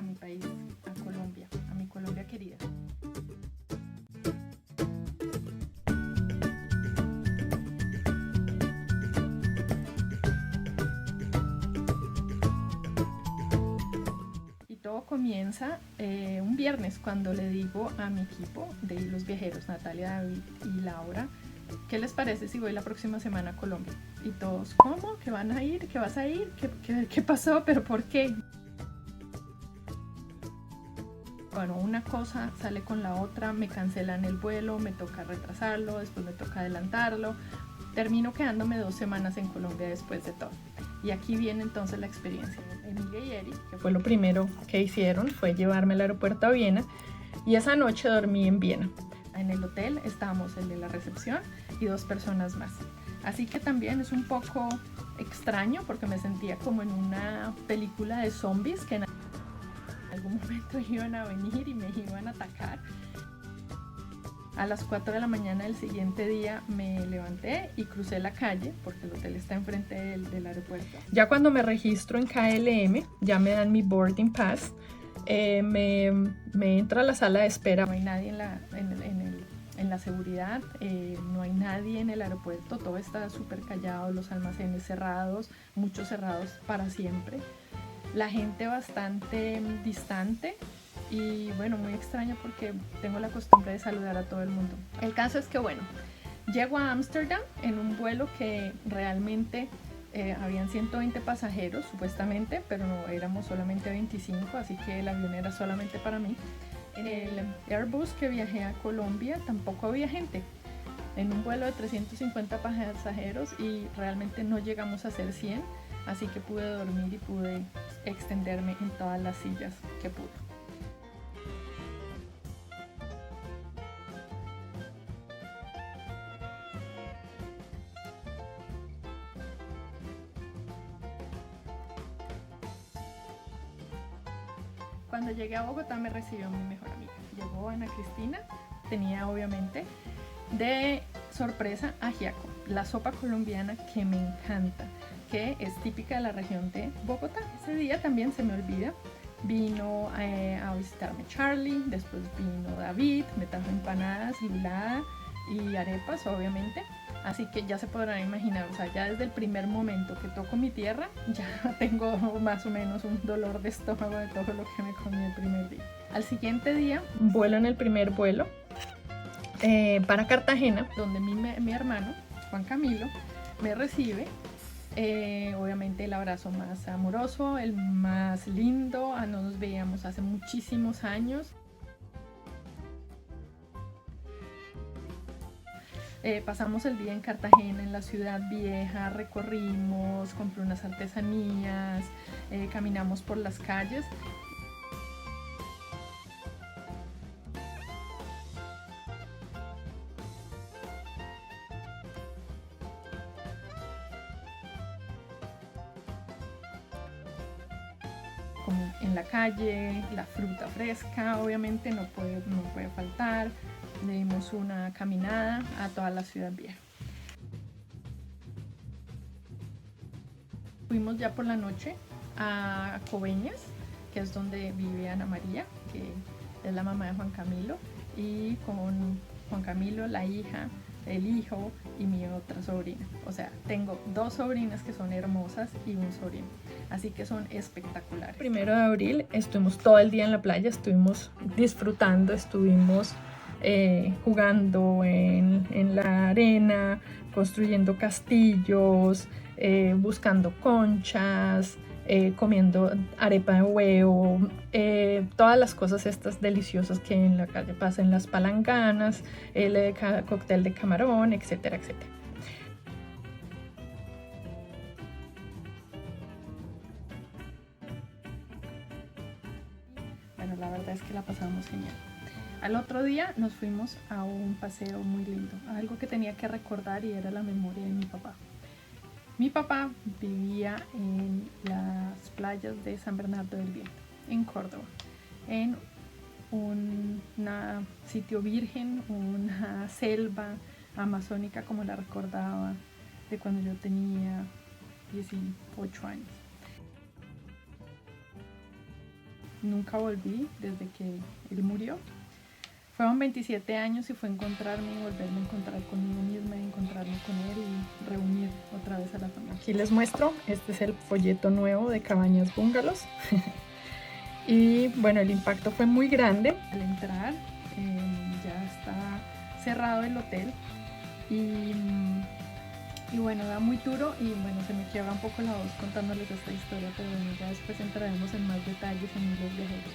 a mi país, a Colombia, a mi Colombia querida. Y todo comienza un viernes cuando le digo a mi equipo de los viajeros, Natalia, David y Laura, ¿qué les parece si voy la próxima semana a Colombia? Y todos, ¿cómo? ¿Que van a ir? ¿Que vas a ir? ¿Qué pasó? ¿Pero por qué? Bueno, una cosa sale con la otra, me cancelan el vuelo, me toca retrasarlo, después me toca adelantarlo. Termino quedándome 2 semanas en Colombia después de todo. Y aquí viene entonces la experiencia. Emilia y Eric, que fue lo primero que hicieron, fue llevarme al aeropuerto a Viena. Y esa noche dormí en Viena. En el hotel estábamos el de la recepción y 2 personas más. Así que también es un poco extraño porque me sentía como en una película de zombies que en algún momento iban a venir y me iban a atacar. A las 4 de la mañana del siguiente día me levanté y crucé la calle porque el hotel está enfrente del aeropuerto. Ya cuando me registro en KLM, ya me dan mi boarding pass. Me entra a la sala de espera. No hay nadie en la seguridad, no hay nadie en el aeropuerto, todo está súper callado, los almacenes cerrados, muchos cerrados para siempre. La gente bastante distante y bueno, muy extraño porque tengo la costumbre de saludar a todo el mundo. El caso es que bueno, llego a Ámsterdam en un vuelo que realmente habían 120 pasajeros supuestamente, pero no, éramos solamente 25, así que el avión era solamente para mí. En el Airbus que viajé a Colombia tampoco había gente. En un vuelo de 350 pasajeros y realmente no llegamos a ser 100, así que pude dormir y pude extenderme en todas las sillas que pude. Cuando llegué a Bogotá me recibió mi mejor amiga. Llegó Ana Cristina, tenía obviamente de sorpresa ajiaco, la sopa colombiana que me encanta, que es típica de la región de Bogotá. Ese día también se me olvida, vino a visitarme Charlie, después vino David, me trajo empanadas, lulada y arepas obviamente. Así que ya se podrán imaginar, o sea, ya desde el primer momento que toco mi tierra, ya tengo más o menos un dolor de estómago de todo lo que me comí el primer día. Al siguiente día, vuelo en el primer vuelo para Cartagena, donde mi hermano, Juan Camilo, me recibe. Obviamente el abrazo más amoroso, el más lindo, no nos veíamos hace muchísimos años. Pasamos el día en Cartagena, en la ciudad vieja, recorrimos, compré unas artesanías, caminamos por las calles. Como en la calle, la fruta fresca, obviamente no puede faltar. Le dimos una caminada a toda la ciudad vieja. Fuimos ya por la noche a Coveñas, que es donde vive Ana María, que es la mamá de Juan Camilo, y con Juan Camilo, la hija, el hijo y mi otra sobrina. O sea, tengo 2 sobrinas que son hermosas y un sobrino, así que son espectaculares. El 1 de abril estuvimos todo el día en la playa, estuvimos disfrutando, estuvimos jugando en la arena, construyendo castillos, buscando conchas, comiendo arepa de huevo, todas las cosas estas deliciosas que en la calle pasan, las palanganas, el cóctel de camarón, etcétera, etcétera. Bueno, la verdad es que la pasamos genial. Al otro día nos fuimos a un paseo muy lindo, algo que tenía que recordar y era la memoria de mi papá. Mi papá vivía en las playas de San Bernardo del Viento, en Córdoba, en un sitio virgen, una selva amazónica como la recordaba de cuando yo tenía 18 años. nunca volví desde que él murió. Fueron 27 años y fue encontrarme y volverme a encontrar conmigo misma, encontrarme con él y reunir otra vez a la familia. Aquí les muestro, este es el folleto nuevo de Cabañas Bungalows. Y bueno, el impacto fue muy grande. Al entrar ya está cerrado el hotel y bueno, da muy duro y bueno, se me quiebra un poco la voz contándoles esta historia, pero bueno, ya después entraremos en más detalles en Los Viajeros.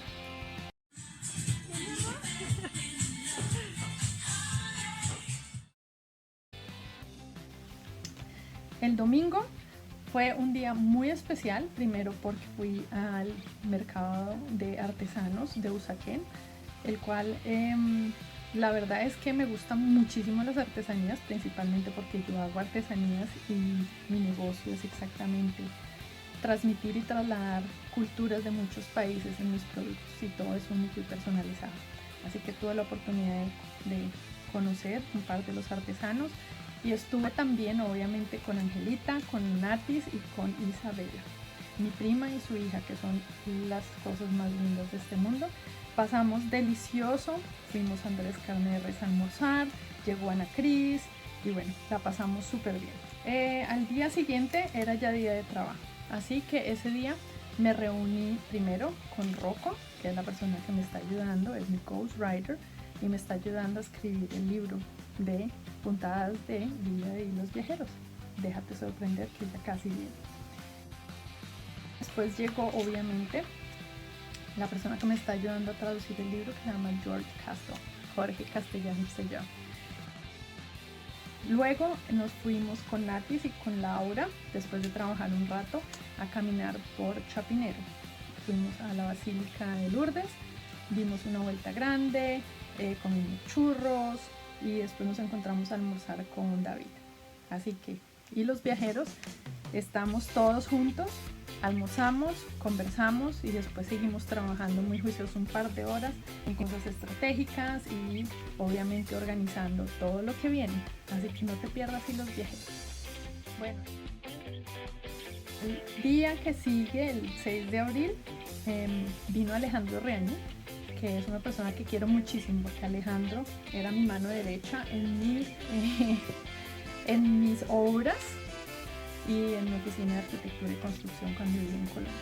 El domingo fue un día muy especial, primero porque fui al mercado de artesanos de Usaquén, el cual la verdad es que me gustan muchísimo las artesanías, principalmente porque yo hago artesanías y mi negocio es exactamente transmitir y trasladar culturas de muchos países en mis productos y todo es único y personalizado. Así que tuve la oportunidad de conocer un par de los artesanos y estuve también obviamente con Angelita, con Natis y con Isabela, mi prima y su hija, que son las cosas más lindas de este mundo. Pasamos delicioso, fuimos a Andrés Carne de Res a almorzar, llegó Ana Cris y bueno, la pasamos súper bien. Al día siguiente era ya día de trabajo, así que ese día me reuní primero con Rocco, que es la persona que me está ayudando, es mi ghostwriter y me está ayudando a escribir el libro de puntadas de Vida de Los Viajeros. Déjate sorprender que ya casi viene. Después llegó obviamente la persona que me está ayudando a traducir el libro, que se llama Jorge Castellanos se llama. Luego nos fuimos con Natis y con Laura, después de trabajar un rato, a caminar por Chapinero. Fuimos a la Basílica de Lourdes, dimos una vuelta grande, comimos churros y después nos encontramos a almorzar con David. Así que, y los viajeros, estamos todos juntos, almorzamos, conversamos y después seguimos trabajando muy juiciosos un par de horas en cosas estratégicas y obviamente organizando todo lo que viene. Así que no te pierdas y los viajeros. Bueno, el día que sigue, el 6 de abril, vino Alejandro Reaño, que es una persona que quiero muchísimo, porque Alejandro era mi mano derecha en mis obras y en mi oficina de arquitectura y construcción cuando viví en Colombia.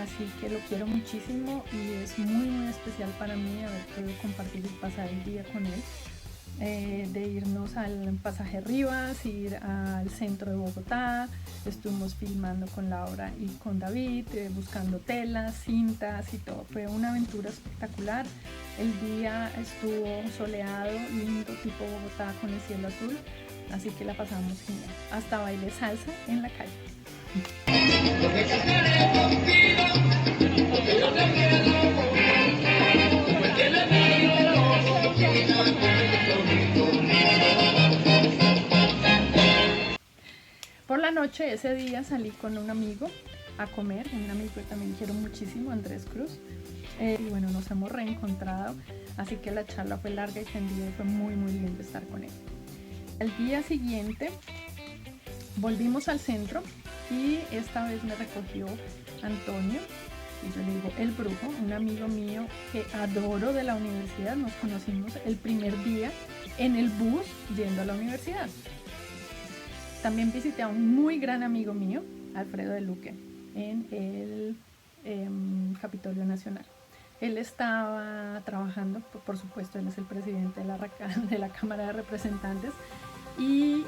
Así que lo quiero muchísimo y es muy muy especial para mí haber podido compartir y pasar el día con él. De irnos al Pasaje Rivas, ir al centro de Bogotá, estuvimos filmando con Laura y con David, buscando telas, cintas y todo. Fue una aventura espectacular. El día estuvo soleado, lindo, tipo Bogotá con el cielo azul, así que la pasamos genial. Hasta bailé salsa en la calle. Por la noche ese día salí con un amigo a comer, un amigo que también quiero muchísimo, Andrés Cruz, y bueno, nos hemos reencontrado, así que la charla fue larga y tendida y fue muy muy lindo estar con él. Al día siguiente volvimos al centro y esta vez me recogió Antonio, y yo le digo el brujo, un amigo mío que adoro de la universidad. Nos conocimos el primer día en el bus yendo a la universidad. También visité a un muy gran amigo mío, Alfredo de Luque, en el Capitolio Nacional. Él estaba trabajando, por supuesto, él es el presidente de la Cámara de Representantes, y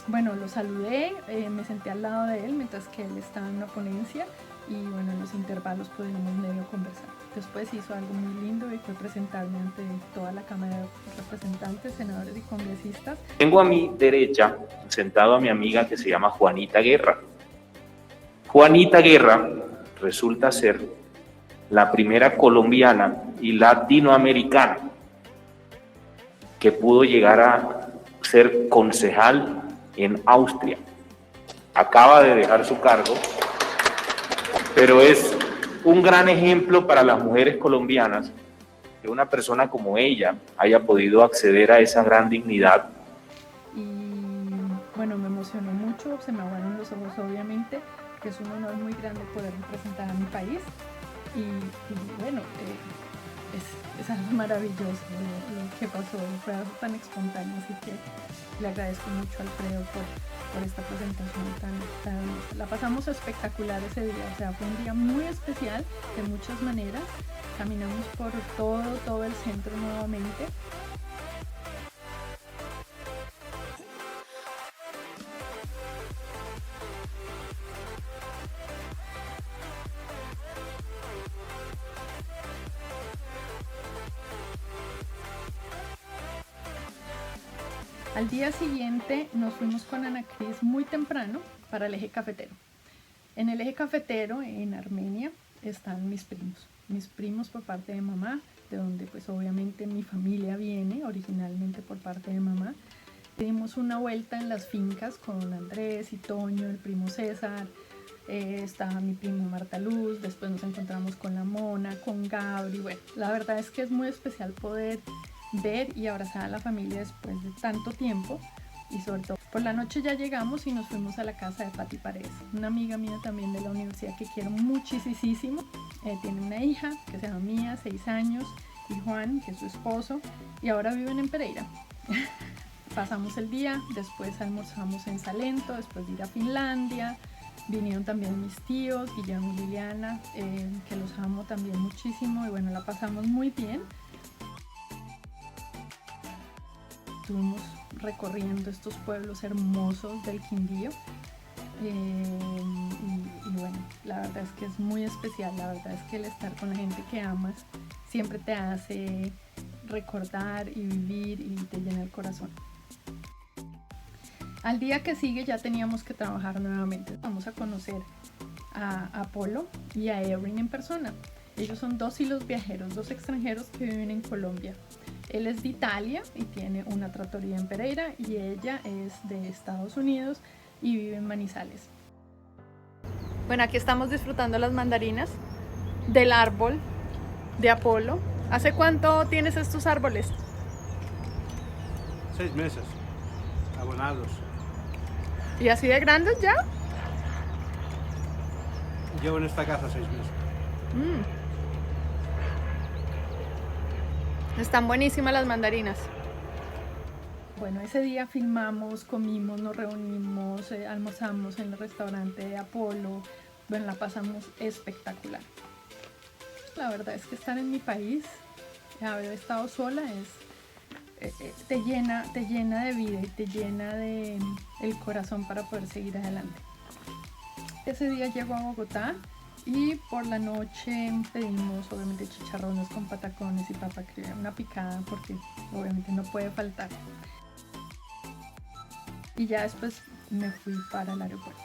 bueno, lo saludé, me senté al lado de él mientras que él estaba en una ponencia y bueno, en los intervalos pudimos medio conversar. Después hizo algo muy lindo y fue presentarme ante toda la Cámara de Representantes, senadores y congresistas. Tengo a mi derecha sentado a mi amiga que se llama Juanita Guerra. Juanita Guerra resulta ser la primera colombiana y latinoamericana que pudo llegar a ser concejal en Austria. Acaba de dejar su cargo, pero es un gran ejemplo para las mujeres colombianas que una persona como ella haya podido acceder a esa gran dignidad. Y bueno, me emocionó mucho, se me aguaron los ojos obviamente, que es un honor muy grande poder representar a mi país. y bueno, es algo maravilloso lo que pasó, fue algo tan espontáneo, así que le agradezco mucho a Alfredo por esta presentación tan la pasamos espectacular ese día, o sea, fue un día muy especial de muchas maneras. Caminamos por todo el centro nuevamente. Al día siguiente nos fuimos con Ana Cris muy temprano para el eje cafetero. En el eje cafetero, en Armenia, están mis primos por parte de mamá, de donde pues obviamente mi familia viene originalmente por parte de mamá. Dimos una vuelta en las fincas con Andrés y Toño, el primo César, estaba mi primo Marta Luz, después nos encontramos con la Mona, con Gabri. Bueno, la verdad es que es muy especial poder ver y abrazar a la familia después de tanto tiempo, y sobre todo por la noche ya llegamos y nos fuimos a la casa de Pati Paredes, una amiga mía también de la universidad que quiero muchísimo. Tiene una hija que se llama Mía, 6 años, y Juan, que es su esposo, y ahora viven en Pereira. Pasamos el día, después almorzamos en Salento, después de ir a Finlandia. Vinieron también mis tíos, Guillermo y Liliana, que los amo también muchísimo, y bueno, la pasamos muy bien. Estuvimos recorriendo estos pueblos hermosos del Quindío, y bueno, la verdad es que es muy especial. La verdad es que el estar con la gente que amas siempre te hace recordar y vivir y te llena el corazón. Al día que sigue ya teníamos que trabajar nuevamente. Vamos a conocer a Apolo y a Erin en persona. Ellos son 2 hilos viajeros, 2 extranjeros que viven en Colombia. Él es de Italia y tiene una trattoria en Pereira, y ella es de Estados Unidos y vive en Manizales. Bueno, aquí estamos disfrutando las mandarinas del árbol de Apolo. ¿Hace cuánto tienes estos árboles? 6 meses, abonados. ¿Y así de grandes ya? Llevo en esta casa 6 meses. Están buenísimas las mandarinas. Bueno, ese día filmamos, comimos, nos reunimos, almorzamos en el restaurante de Apolo. Bueno, la pasamos espectacular. La verdad es que estar en mi país, haber estado sola, te llena de vida y te llena de el corazón para poder seguir adelante. Ese día llego a Bogotá y por la noche pedimos obviamente chicharrones con patacones y papa criolla, una picada porque obviamente no puede faltar. Y ya después me fui para el aeropuerto.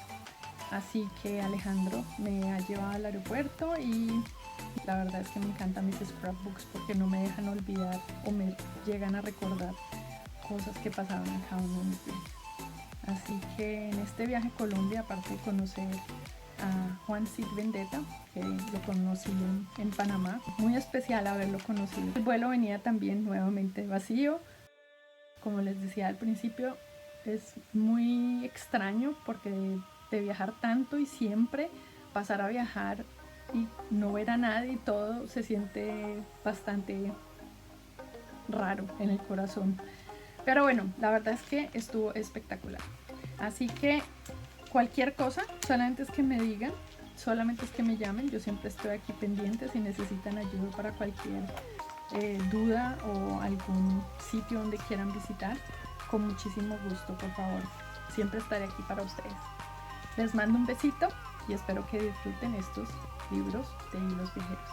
Así que Alejandro me ha llevado al aeropuerto y la verdad es que me encantan mis scrapbooks porque no me dejan olvidar o me llegan a recordar cosas que pasaban en cada uno de mis viajes. Así que en este viaje a Colombia, aparte de conocer a Juan Cid Vendetta, que lo conocí en Panamá, muy especial haberlo conocido. El vuelo venía también nuevamente vacío. Como les decía al principio, es muy extraño porque de viajar tanto y siempre pasar a viajar y no ver a nadie, todo se siente bastante raro en el corazón. Pero bueno, la verdad es que estuvo espectacular. Así que cualquier cosa, solamente es que me digan, solamente es que me llamen. Yo siempre estoy aquí pendiente si necesitan ayuda para cualquier duda o algún sitio donde quieran visitar. Con muchísimo gusto, por favor. Siempre estaré aquí para ustedes. Les mando un besito y espero que disfruten estos libros de hilos viajeros.